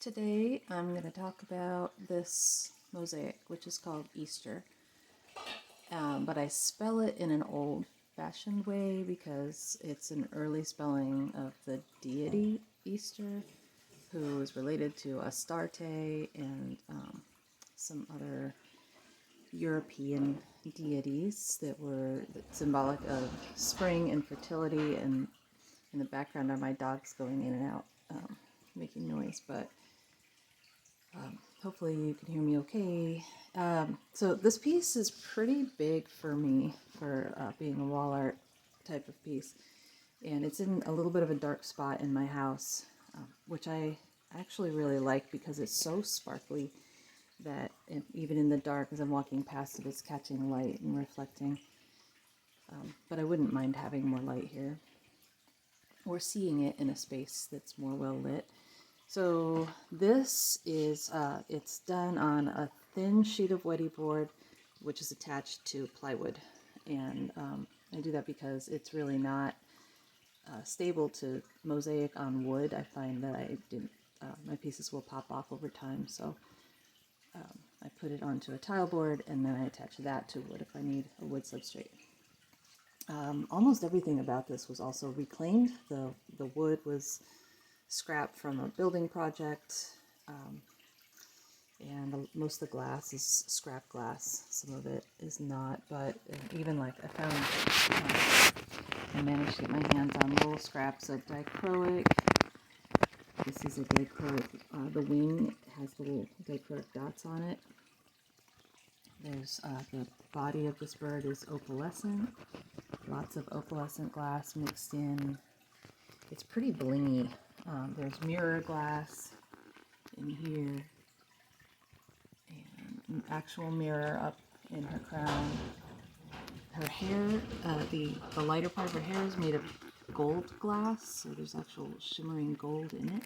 Today I'm going to talk about this mosaic, which is called Eostre, but I spell it in an old-fashioned way because it's an early spelling of the deity Eostre, who is related to Astarte and some other European deities that were symbolic of spring and fertility, and in the background are my dogs going in and out, making noise, but hopefully you can hear me okay. So this piece is pretty big for me for being a wall art type of piece, and it's in a little bit of a dark spot in my house, which I actually really like because it's so sparkly that even in the dark, as I'm walking past it, it's catching light and reflecting. But I wouldn't mind having more light here, or seeing it in a space that's more well lit. So this is, it's done on a thin sheet of Weddy board, which is attached to plywood. And I do that because it's really not stable to mosaic on wood. I find that my pieces will pop off over time. So I put it onto a tile board and then I attach that to wood if I need a wood substrate. Almost everything about this was also reclaimed. The wood was scrap from a building project, and most of the glass is scrap glass. Some of it is not, but even like I managed to get my hands on little scraps of dichroic. This is a dichroic, the wing has little dichroic dots on it. There's the body of this bird is opalescent, lots of opalescent glass mixed in. It's pretty blingy. There's mirror glass in here, and an actual mirror up in her crown. Her hair, the lighter part of her hair is made of gold glass, so there's actual shimmering gold in it.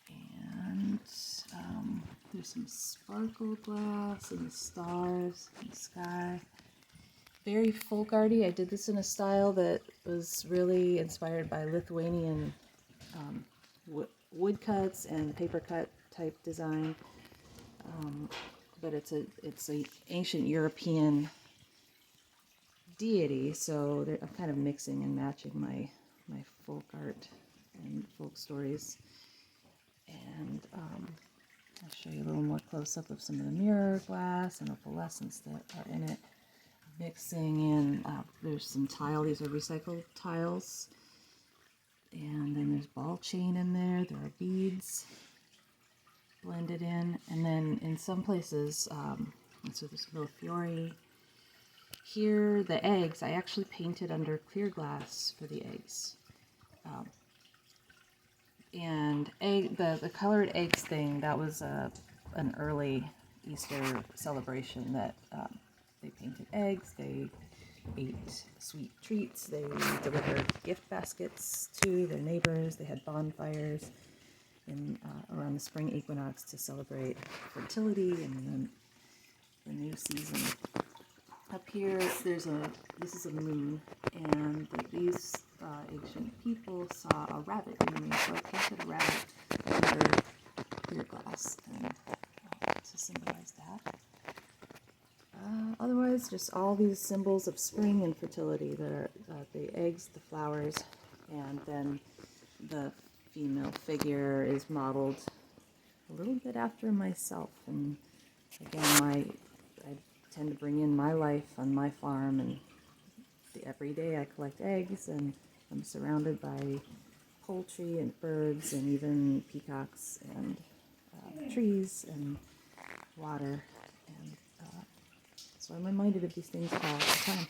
And there's some sparkle glass and the stars and the sky. Very folk-arty. I did this in a style that was really inspired by Lithuanian woodcuts and paper cut type design, but it's a ancient European deity, so I'm kind of mixing and matching my folk art and folk stories. And I'll show you a little more close up of some of the mirror glass and opalescence that are in it. Mixing in, there's some tile. These are recycled tiles. And then there's ball chain in there. There are beads blended in. And then in some places, so there's Millefiori. Here, the eggs, I actually painted under clear glass for the eggs. And the colored eggs thing, that was an early Easter celebration that they painted eggs, they ate sweet treats, they delivered gift baskets to their neighbors, they had bonfires around the spring equinox to celebrate fertility and the new season. Up here, this is a moon, and these ancient people saw a rabbit in me, so I painted a rabbit under clear glass and to symbolize that. Otherwise, just all these symbols of spring and fertility that are the eggs, the flowers, and then the female figure is modeled a little bit after myself. And again, I tend to bring in my life on my farm, and every day I collect eggs, and I'm surrounded by poultry and birds and even peacocks and trees and water. And so I'm reminded of these things all the time.